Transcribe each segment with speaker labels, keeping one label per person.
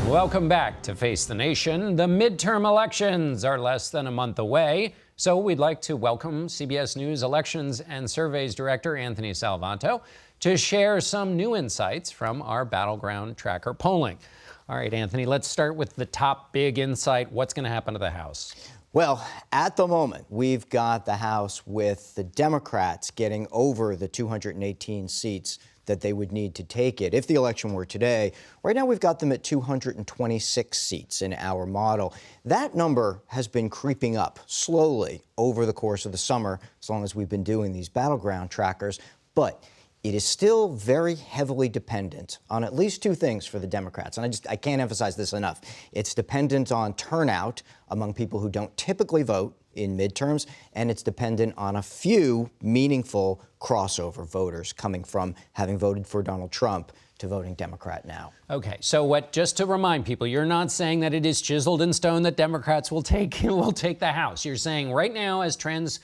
Speaker 1: Welcome back to Face the Nation. The midterm elections are less than a month away, so we'd like to welcome CBS News Elections and Surveys Director Anthony Salvanto to share some new insights from our Battleground Tracker polling. All right, Anthony, let's start with the top big insight. What's going to happen to the House?
Speaker 2: Well, at the moment, we've got the House with the Democrats getting over the 218 seats that they would need to take it if the election were today. Right now, we've got them at 226 seats in our model. That number has been creeping up slowly over the course of the summer, as long as we've been doing these battleground trackers. But it is still very heavily dependent on at least two things for the Democrats. And I can't emphasize this enough. It's dependent on turnout among people who don't typically vote in midterms, and it's dependent on a few meaningful crossover voters coming from having voted for Donald Trump to voting Democrat now.
Speaker 1: Okay, so just to remind people, you're not saying that it is chiseled in stone that Democrats will take the House. You're saying right now, as trends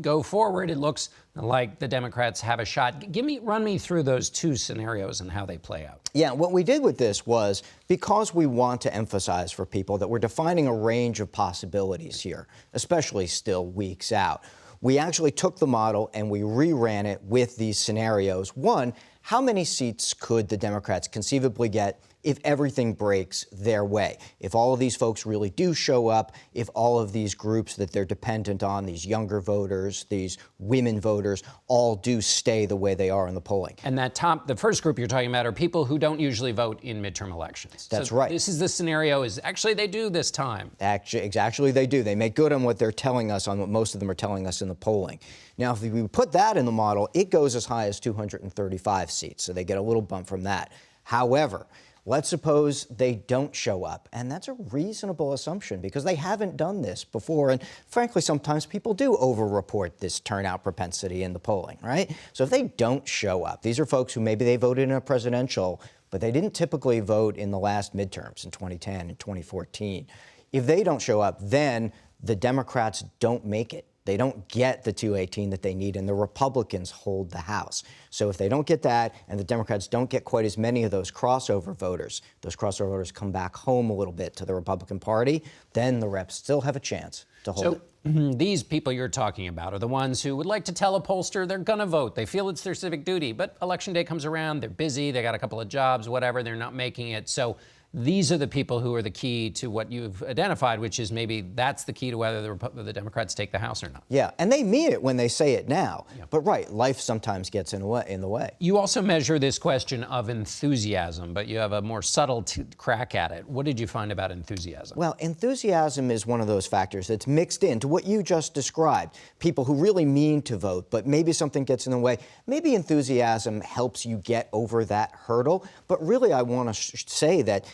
Speaker 1: go forward, it looks like the Democrats have a shot. Run me through those two scenarios and how they play out.
Speaker 2: Yeah, what we did with this was, because we want to emphasize for people that we're defining a range of possibilities here, especially still weeks out, we actually took the model and we reran it with these scenarios. One, how many seats could the Democrats conceivably get if everything breaks their way? If all of these folks really do show up, if all of these groups that they're dependent on, these younger voters, these women voters, all do stay the way they are in the polling.
Speaker 1: And the first group you're talking about are people who don't usually vote in midterm elections.
Speaker 2: That's right.
Speaker 1: This is the scenario actually they do this time.
Speaker 2: Actually, they do. They make good on what they're telling us, on what most of them are telling us in the polling. Now, if we put that in the model, it goes as high as 235 seats, so they get a little bump from that. However, let's suppose they don't show up, and that's a reasonable assumption because they haven't done this before, and frankly, sometimes people do over-report this turnout propensity in the polling, right? So if they don't show up, these are folks who maybe they voted in a presidential, but they didn't typically vote in the last midterms in 2010 and 2014. If they don't show up, then the Democrats don't make it. They don't get the 218 that they need, and the Republicans hold the House. So if they don't get that, and the Democrats don't get quite as many of those crossover voters come back home a little bit to the Republican Party, then the reps still have a chance to hold it.
Speaker 1: These people you're talking about are the ones who would like to tell a pollster they're going to vote. They feel it's their civic duty, but election day comes around, they're busy, they got a couple of jobs, whatever, they're not making it. So these are the people who are the key to what you've identified, which is maybe that's the key to whether the Democrats take the House or not.
Speaker 2: Yeah, and they mean it when they say it now. Yeah. But right, life sometimes gets in the way.
Speaker 1: You also measure this question of enthusiasm, but you have a more subtle crack at it. What did you find about enthusiasm?
Speaker 2: Well, enthusiasm is one of those factors that's mixed into what you just described. People who really mean to vote, but maybe something gets in the way. Maybe enthusiasm helps you get over that hurdle. But really, I want to say that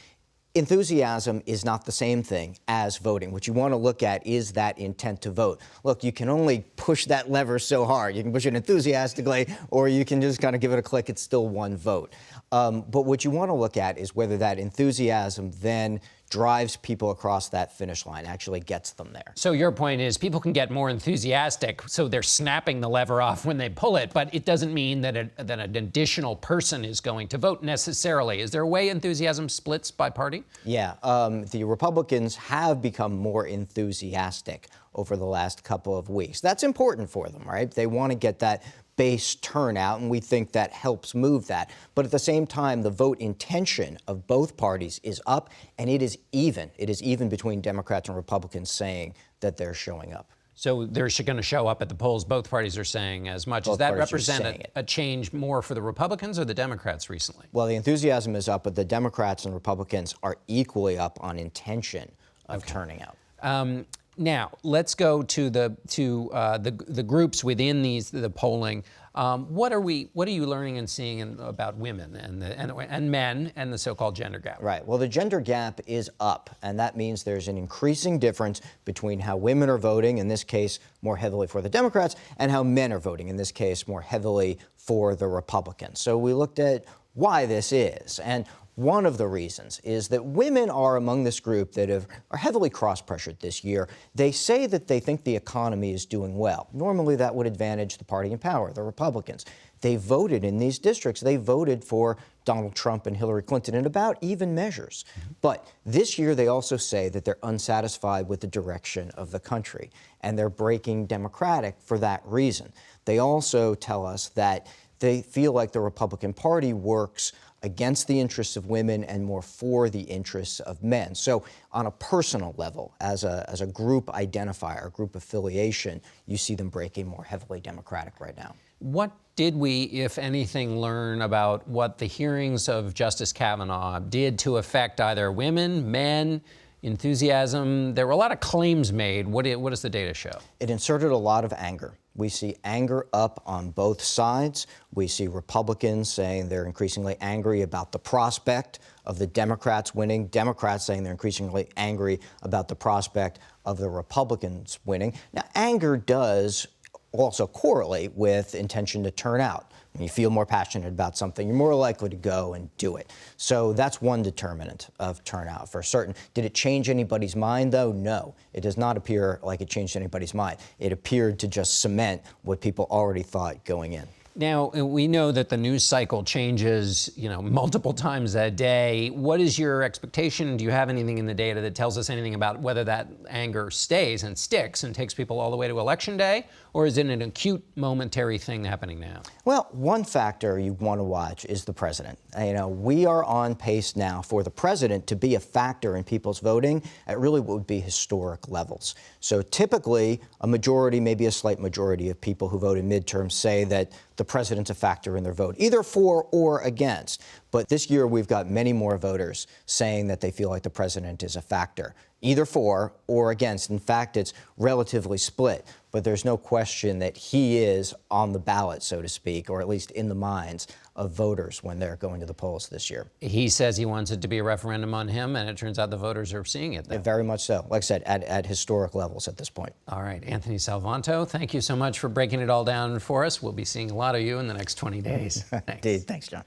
Speaker 2: enthusiasm is not the same thing as voting. What you want to look at is that intent to vote. Look, you can only push that lever so hard. You can push it enthusiastically, or you can just kind of give it a click. It's still one vote. But what you want to look at is whether that enthusiasm then drives people across that finish line, actually gets them there.
Speaker 1: So your point is people can get more enthusiastic, so they're snapping the lever off when they pull it, but it doesn't mean that an additional person is going to vote necessarily. Is there a way enthusiasm splits by party?
Speaker 2: Yeah, the Republicans have become more enthusiastic over the last couple of weeks. That's important for them, right? They want to get that base turnout, and we think that helps move that. But at the same time, the vote intention of both parties is up, and it is even. It is even between Democrats and Republicans saying that they're showing up.
Speaker 1: So they're going to show up at the polls. Both parties are saying as much. Does that represent a change more for the Republicans or the Democrats recently?
Speaker 2: Well, the enthusiasm is up, but the Democrats and Republicans are equally up on intention of turning out.
Speaker 1: Now, let's go to the groups within the polling. What are you learning and seeing about women and men and the so-called gender gap?
Speaker 2: Right. Well, the gender gap is up, and that means there's an increasing difference between how women are voting, in this case more heavily for the Democrats, and how men are voting, in this case more heavily for the Republicans. So we looked at why this is, and one of the reasons is that women are among this group that are heavily cross-pressured this year. They say that they think the economy is doing well. Normally, that would advantage the party in power, the Republicans. they voted in these districts. They voted for Donald Trump and Hillary Clinton in about even measures. But this year they also say that they're unsatisfied with the direction of the country, and they're breaking Democratic for that reason. They also tell us that they feel like the Republican Party works against the interests of women and more for the interests of men. So on a personal level, as a group identifier, a group affiliation, you see them breaking more heavily Democratic right now.
Speaker 1: What did we, if anything, learn about what the hearings of Justice Kavanaugh did to affect either women, men, enthusiasm? There were a lot of claims made. What does the data show? It
Speaker 2: inserted a lot of anger. We see anger up on both sides. We see Republicans saying they're increasingly angry about the prospect of the Democrats winning, Democrats saying they're increasingly angry about the prospect of the Republicans winning. Now, anger does also correlate with intention to turn out. When you feel more passionate about something, you're more likely to go and do it. So that's one determinant of turnout for certain. Did it change anybody's mind, though? No. It does not appear like it changed anybody's mind. It appeared to just cement what people already thought going in.
Speaker 1: Now, we know that the news cycle changes, multiple times a day. What is your expectation? Do you have anything in the data that tells us anything about whether that anger stays and sticks and takes people all the way to Election Day? Or is it an acute, momentary thing happening now?
Speaker 2: Well, one factor you want to watch is the president. We are on pace now for the president to be a factor in people's voting at really what would be historic levels. So typically, a majority, maybe a slight majority of people who vote in midterms say that the president's a factor in their vote, either for or against. But this year, we've got many more voters saying that they feel like the president is a factor, either for or against. In fact, it's relatively split. But there's no question that he is on the ballot, so to speak, or at least in the minds of voters when they're going to the polls this year.
Speaker 1: He says he wants it to be a referendum on him, and it turns out the voters are seeing it, though.
Speaker 2: Very much so. Like I said, at historic levels at this point.
Speaker 1: All right. Anthony Salvanto, thank you so much for breaking it all down for us. We'll be seeing a lot of you in the next 20 days. Thanks.
Speaker 2: Indeed. Thanks, John.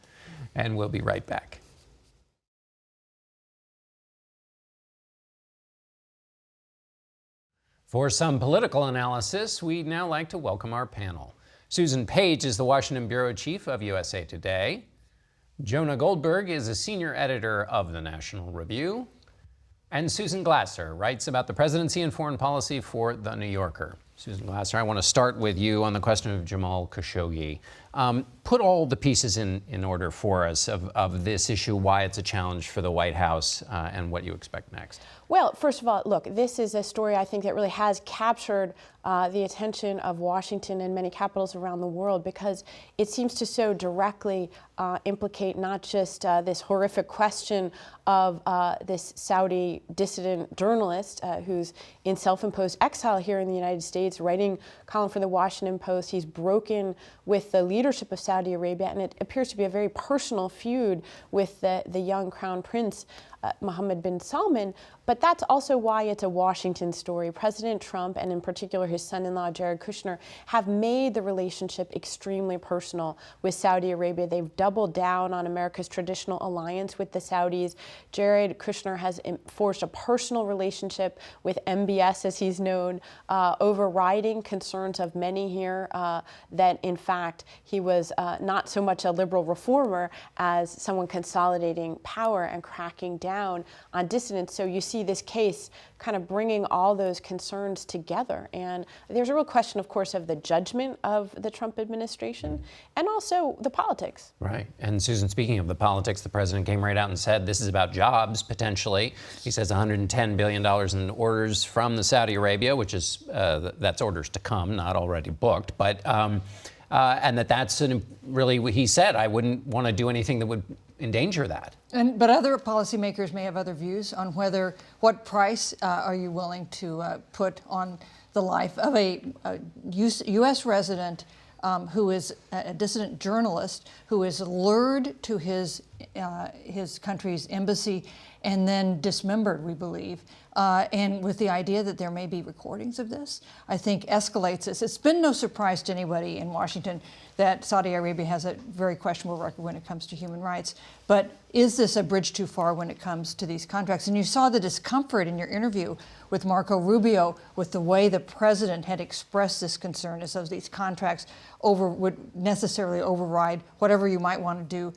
Speaker 1: And we'll be right back. For some political analysis, we'd now like to welcome our panel. Susan Page is the Washington bureau chief of USA Today. Jonah Goldberg is a senior editor of the National Review. And Susan Glasser writes about the presidency and foreign policy for The New Yorker. Susan Glasser, I want to start with you on the question of Jamal Khashoggi. Put all the pieces in order for us of this issue, why it's a challenge for the White House, and what you expect next.
Speaker 3: Well, first of all, look, this is a story I think that really has captured the attention of Washington and many capitals around the world, because it seems to so directly implicate not just this horrific question of this Saudi dissident journalist who's in self-imposed exile here in the United States, writing column for the Washington Post. He's broken with the leadership of Saudi Arabia, and it appears to be a very personal feud with the young crown prince, Mohammed bin Salman. But that's also why it's a Washington story. President Trump, and in particular his son-in-law Jared Kushner, have made the relationship extremely personal with Saudi Arabia. They've doubled down on America's traditional alliance with the Saudis. Jared Kushner has forged a personal relationship with MBS, as he's known, overriding concerns of many here that, in fact, he was not so much a liberal reformer as someone consolidating power and cracking down on dissidents. So you see this case kind of bringing all those concerns together. And there's a real question, of course, of the judgment of the Trump administration and also the politics.
Speaker 1: Right. And Susan, speaking of the politics, the president came right out and said this is about jobs, potentially. He says $110 billion in orders from the Saudi Arabia, which is, that's orders to come, not already booked. But, and that's really, he said, I wouldn't want to do anything that would endanger that.
Speaker 4: But other policymakers may have other views on what price are you willing to put on the life of a U.S. resident who is a dissident journalist who is lured to his country's embassy and then dismembered, we believe, and with the idea that there may be recordings of this, I think escalates this. It's been no surprise to anybody in Washington that Saudi Arabia has a very questionable record when it comes to human rights. But is this a bridge too far when it comes to these contracts? And you saw the discomfort in your interview with Marco Rubio with the way the president had expressed this concern as though these contracts would necessarily override whatever you might want to do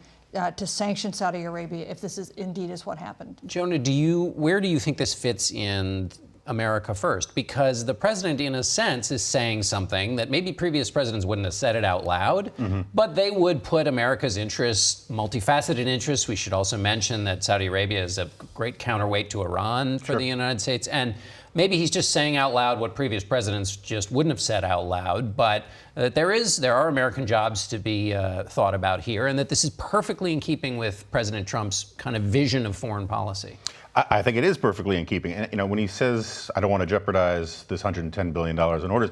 Speaker 4: to sanction Saudi Arabia if this is indeed is what happened.
Speaker 1: Jonah, where do you think this fits in America first? Because the president, in a sense, is saying something that maybe previous presidents wouldn't have said it out loud, but they would put America's interests, multifaceted interests. We should also mention that Saudi Arabia is a great counterweight to Iran for the United States. And maybe he's just saying out loud what previous presidents just wouldn't have said out loud, but that there are American jobs to be thought about here, and that this is perfectly in keeping with President Trump's kind of vision of foreign policy.
Speaker 5: I think it is perfectly in keeping. And, when he says, I don't want to jeopardize this $110 billion in orders,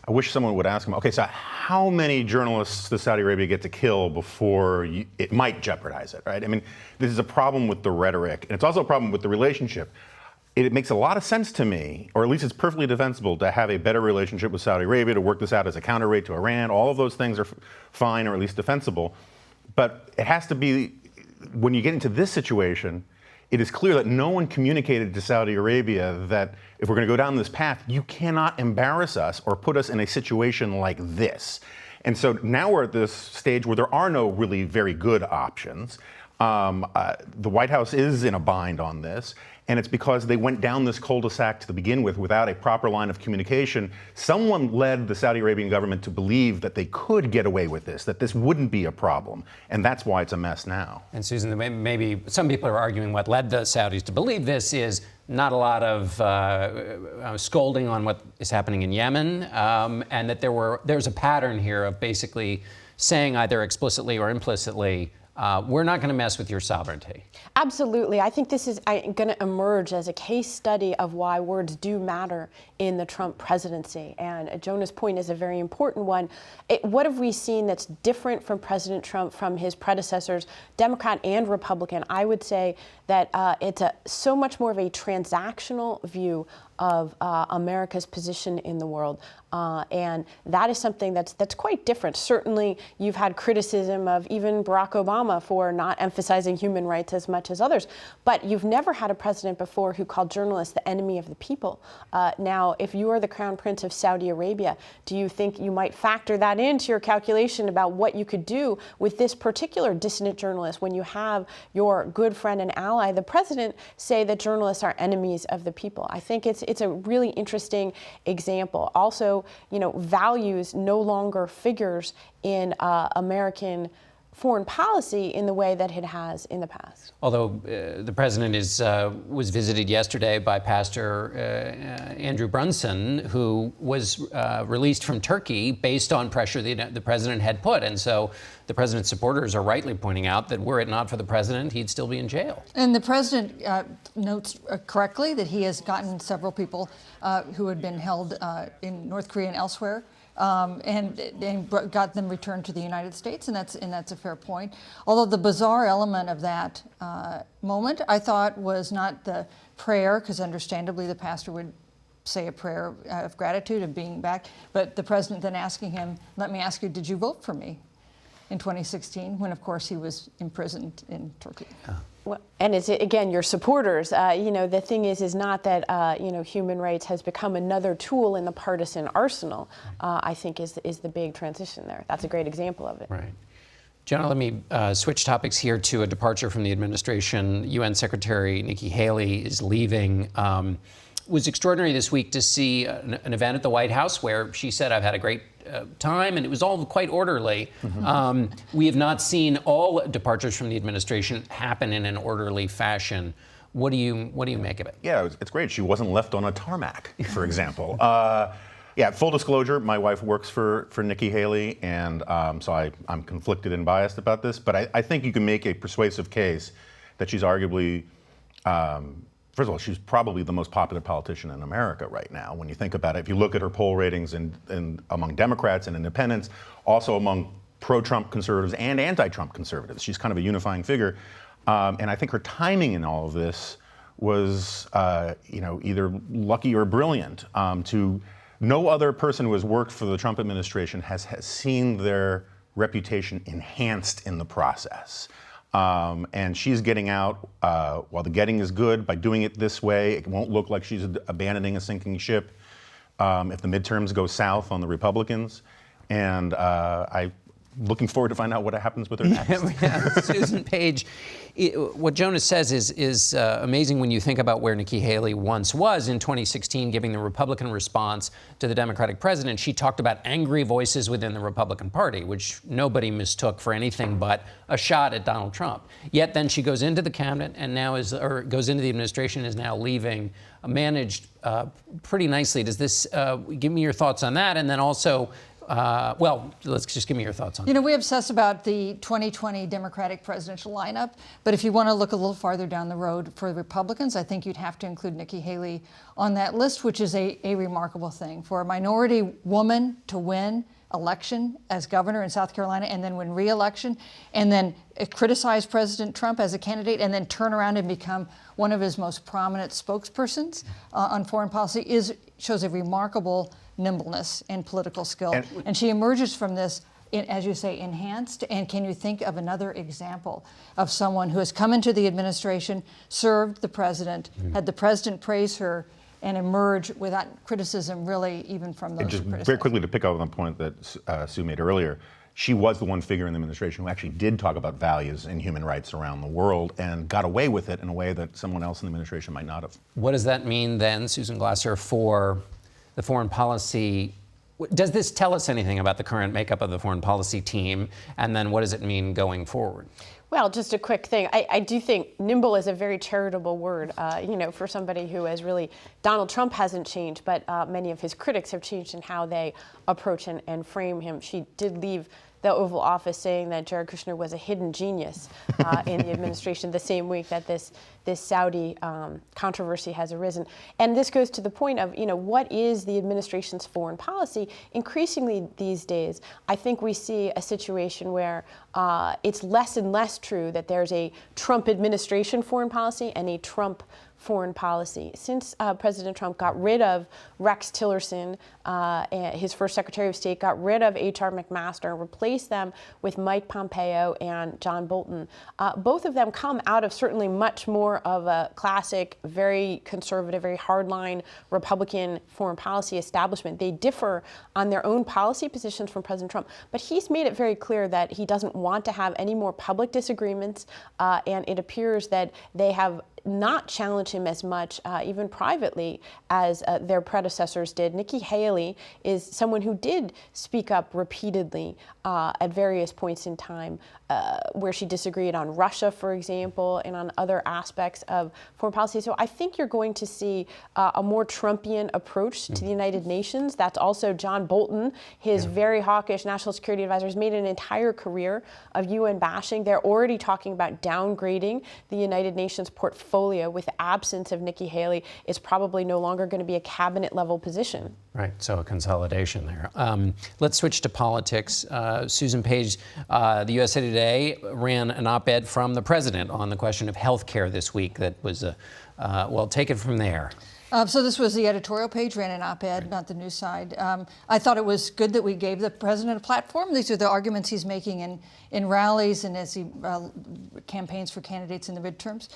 Speaker 5: I wish someone would ask him, okay, so how many journalists does Saudi Arabia get to kill before it might jeopardize it, right? I mean, this is a problem with the rhetoric, and it's also a problem with the relationship. It makes a lot of sense to me, or at least it's perfectly defensible, to have a better relationship with Saudi Arabia, to work this out as a counterweight to Iran. All of those things are fine, or at least defensible. But it has to be, when you get into this situation, it is clear that no one communicated to Saudi Arabia that if we're going to go down this path, you cannot embarrass us or put us in a situation like this. And so now we're at this stage where there are no really very good options. The White House is in a bind on this, and it's because they went down this cul-de-sac to begin with without a proper line of communication. Someone led the Saudi Arabian government to believe that they could get away with this, that this wouldn't be a problem, and that's why it's a mess now.
Speaker 1: And Susan, maybe some people are arguing what led the Saudis to believe this is not a lot of scolding on what is happening in Yemen, and that there's a pattern here of basically saying either explicitly or implicitly, we're not going to mess with your sovereignty.
Speaker 3: Absolutely. I think this is going to emerge as a case study of why words do matter in the Trump presidency. And Jonah's point is a very important one. What have we seen that's different from President Trump from his predecessors, Democrat and Republican? I would say that it's so much more of a transactional view of America's position in the world. And that is something that's quite different. Certainly, you've had criticism of even Barack Obama for not emphasizing human rights as much as others. But you've never had a president before who called journalists the enemy of the people. Now, if you are the Crown Prince of Saudi Arabia, do you think you might factor that into your calculation about what you could do with this particular dissident journalist when you have your good friend and ally, the president, say that journalists are enemies of the people? I think it's a really interesting example. Also, values no longer figures in American foreign policy in the way that it has in the past.
Speaker 1: Although the president was visited yesterday by Pastor Andrew Brunson, who was released from Turkey based on pressure the president had put. And so the president's supporters are rightly pointing out that were it not for the president, he'd still be in jail.
Speaker 4: And the president notes correctly that he has gotten several people who had been held in North Korea and elsewhere, and got them returned to the United States, and that's a fair point. Although the bizarre element of that moment, I thought, was not the prayer, because understandably the pastor would say a prayer of gratitude of being back, but the president then asking him, "Let me ask you, did you vote for me in 2016?" When, of course, he was imprisoned in Turkey.
Speaker 3: Well, and it's, again, your supporters. The thing is not that, human rights has become another tool in the partisan arsenal, I think is the big transition there. That's a great example of it.
Speaker 1: Right. Jonah, let me switch topics here to a departure from the administration. UN Secretary Nikki Haley is leaving. It was extraordinary this week to see an event at the White House where she said, "I've had a great time," and it was all quite orderly. We have not seen all departures from the administration happen in an orderly fashion. What do you make of it?
Speaker 5: Yeah, it's great. She wasn't left on a tarmac, for example. Full disclosure, my wife works for Nikki Haley, and so I'm conflicted and biased about this, but I think you can make a persuasive case that she's arguably, first of all, she's probably the most popular politician in America right now. When you think about it, if you look at her poll ratings and among Democrats and independents, also among pro-Trump conservatives and anti-Trump conservatives, she's kind of a unifying figure. And I think her timing in all of this was, either lucky or brilliant. No other person who has worked for the Trump administration has seen their reputation enhanced in the process. And she's getting out while the getting is good by doing it this way. It won't look like she's abandoning a sinking ship if the midterms go south on the Republicans. And I'm looking forward to find out what happens with her next.
Speaker 1: Susan Page, what Jonah says is amazing when you think about where Nikki Haley once was in 2016, giving the Republican response to the Democratic president. She talked about angry voices within the Republican Party, which nobody mistook for anything but a shot at Donald Trump. Yet then she goes into the cabinet and now goes into the administration, is now leaving, managed pretty nicely. Does this give me your thoughts on that? And then also, well, let's just give me your thoughts on
Speaker 4: that. We obsess about the 2020 Democratic presidential lineup, but if you want to look a little farther down the road for the Republicans, I think you'd have to include Nikki Haley on that list, which is a remarkable thing. For a minority woman to win election as governor in South Carolina and then win re-election and then criticize President Trump as a candidate and then turn around and become one of his most prominent spokespersons on foreign policy shows a remarkable nimbleness and political skill. And she emerges from this, as you say, enhanced. And can you think of another example of someone who has come into the administration, served the president, had the president praise her, and emerge without criticism, really, even from those
Speaker 5: just
Speaker 4: who criticize?
Speaker 5: Very quickly, to pick up on the point that Sue made earlier, she was the one figure in the administration who actually did talk about values and human rights around the world and got away with it in a way that someone else in the administration might not have.
Speaker 1: What does that mean then, Susan Glasser, for the foreign policy? Does this tell us anything about the current makeup of the foreign policy team? And then what does it mean going forward?
Speaker 3: Well, just a quick thing. I do think nimble is a very charitable word, for somebody who has really, Donald Trump hasn't changed, but many of his critics have changed in how they approach and frame him. She did leave the Oval Office saying that Jared Kushner was a hidden genius in the administration the same week that this Saudi controversy has arisen. And this goes to the point of, what is the administration's foreign policy? Increasingly these days, I think we see a situation where it's less and less true that there's a Trump administration foreign policy and a Trump foreign policy. Since President Trump got rid of Rex Tillerson, his first Secretary of State, got rid of H.R. McMaster, replaced them with Mike Pompeo and John Bolton, both of them come out of certainly much more of a classic, very conservative, very hardline Republican foreign policy establishment. They differ on their own policy positions from President Trump, but he's made it very clear that he doesn't want to have any more public disagreements, and it appears that they have not challenge him as much, even privately, as their predecessors did. Nikki Haley is someone who did speak up repeatedly at various points in time, where she disagreed on Russia, for example, and on other aspects of foreign policy. So I think you're going to see a more Trumpian approach to the United Nations. That's also John Bolton, his very hawkish national security advisor, has made an entire career of UN bashing. They're already talking about downgrading the United Nations portfolio with the absence of Nikki Haley. It's probably no longer going to be a cabinet level position.
Speaker 1: Right, so a consolidation there. Let's switch to politics. Susan Page, the USA Today ran an op-ed from the president on the question of health care this week that was, well, take it from there.
Speaker 4: So this was the editorial page, ran an op-ed, not the news side. I thought it was good that we gave the president a platform. These are the arguments he's making in rallies and as he campaigns for candidates in the midterms.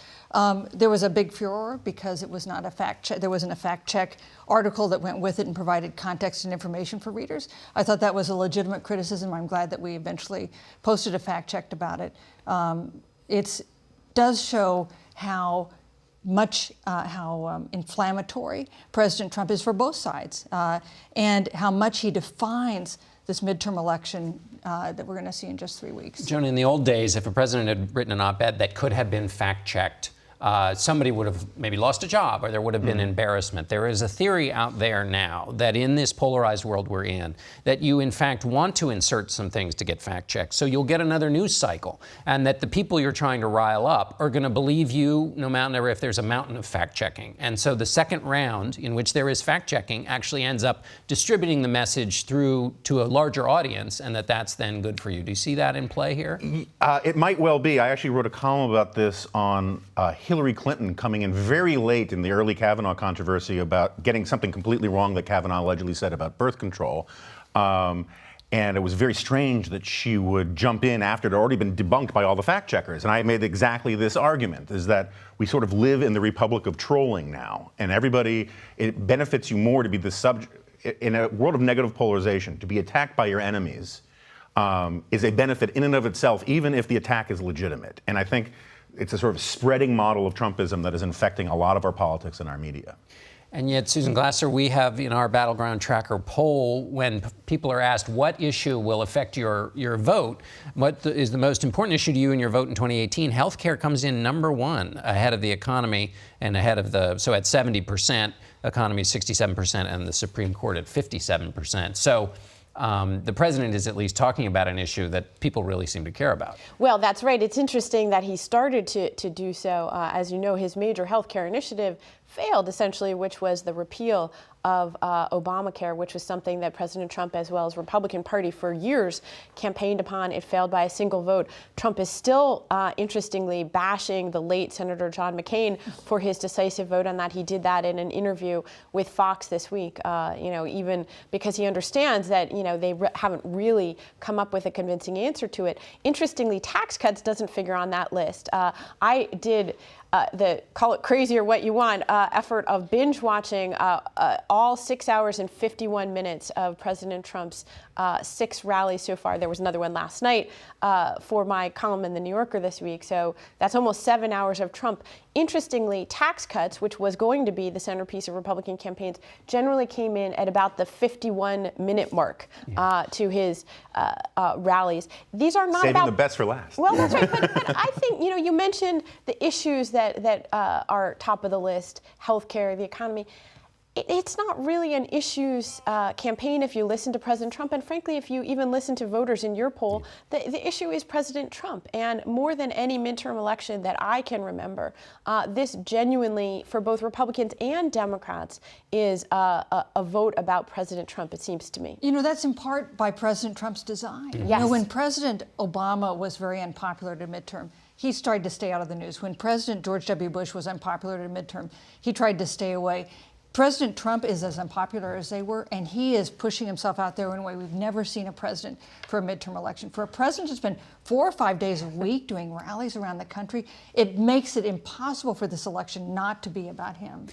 Speaker 4: There was a big furor because it was not a fact check. There wasn't a fact check article that went with it and provided context and information for readers. I thought that was a legitimate criticism. I'm glad that we eventually posted a fact check about it. It does show how inflammatory President Trump is for both sides, and how much he defines this midterm election that we're going to see in just 3 weeks.
Speaker 1: Jonah, in the old days, if a president had written an op-ed that could have been fact-checked, somebody would have maybe lost a job or there would have been embarrassment. There is a theory out there now that in this polarized world we're in, that you in fact want to insert some things to get fact-checked. So you'll get another news cycle, and that the people you're trying to rile up are going to believe you no matter if there's a mountain of fact-checking. And so the second round, in which there is fact-checking, actually ends up distributing the message through to a larger audience, and that's then good for you. Do you see that in play here?
Speaker 5: It might well be. I actually wrote a column about this on Hillary Clinton coming in very late in the early Kavanaugh controversy about getting something completely wrong that Kavanaugh allegedly said about birth control. And it was very strange that she would jump in after it had already been debunked by all the fact checkers. And I made exactly this argument, is that we sort of live in the republic of trolling now. And everybody, it benefits you more to be the subject, in a world of negative polarization, to be attacked by your enemies is a benefit in and of itself, even if the attack is legitimate. And I think it's a sort of spreading model of Trumpism that is infecting a lot of our politics and our media.
Speaker 1: And yet, Susan Glasser, we have in our Battleground Tracker poll, when people are asked what issue will affect your vote, what is the most important issue to you in your vote in 2018, healthcare comes in #1 ahead of the economy and ahead of so at 70%, economy 67%, and the Supreme Court at 57%. So the president is at least talking about an issue that people really seem to care about.
Speaker 3: Well, that's right. It's interesting that he started to do so. As you know, his major health care initiative failed, essentially, which was the repeal of Obamacare, which was something that President Trump, as well as Republican Party, for years campaigned upon. It failed by a single vote. Trump is still, interestingly, bashing the late Senator John McCain for his decisive vote on that. He did that in an interview with Fox this week, even because he understands that, they haven't really come up with a convincing answer to it. Interestingly, tax cuts doesn't figure on that list. I did the call it crazy or what you want effort of binge watching all 6 hours and 51 minutes of President Trump's 6 rallies so far. There was another one last night for my column in The New Yorker this week. So that's almost 7 hours of Trump. Interestingly, tax cuts, which was going to be the centerpiece of Republican campaigns, generally came in at about the 51-minute mark to his rallies. These are not
Speaker 5: saving the best for last.
Speaker 3: Well, that's right. But I think, you mentioned the issues that are top of the list, healthcare, the economy. It's not really an issues campaign if you listen to President Trump. And frankly, if you even listen to voters in your poll, the issue is President Trump. And more than any midterm election that I can remember, this genuinely, for both Republicans and Democrats, is a vote about President Trump, it seems to me.
Speaker 4: That's in part by President Trump's design.
Speaker 3: Yes.
Speaker 4: When President Obama was very unpopular at a midterm, he tried to stay out of the news. When President George W. Bush was unpopular at a midterm, he tried to stay away. President Trump is as unpopular as they were, and he is pushing himself out there in a way we've never seen a president for a midterm election. For a president to spend 4 or 5 days a week doing rallies around the country, it makes it impossible for this election not to be about him.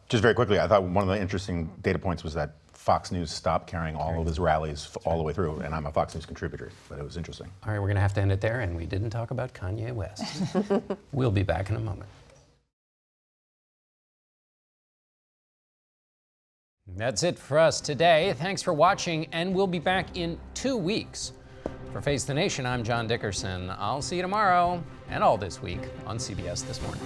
Speaker 5: Just very quickly, I thought one of the interesting data points was that Fox News stopped carrying all of his rallies all the way through, and I'm a Fox News contributor, but it was interesting.
Speaker 1: All right, we're going to have to end it there, and we didn't talk about Kanye West. We'll be back in a moment. That's it for us today. Thanks for watching, and we'll be back in 2 weeks. For Face the Nation, I'm John Dickerson. I'll see you tomorrow and all this week on CBS This Morning.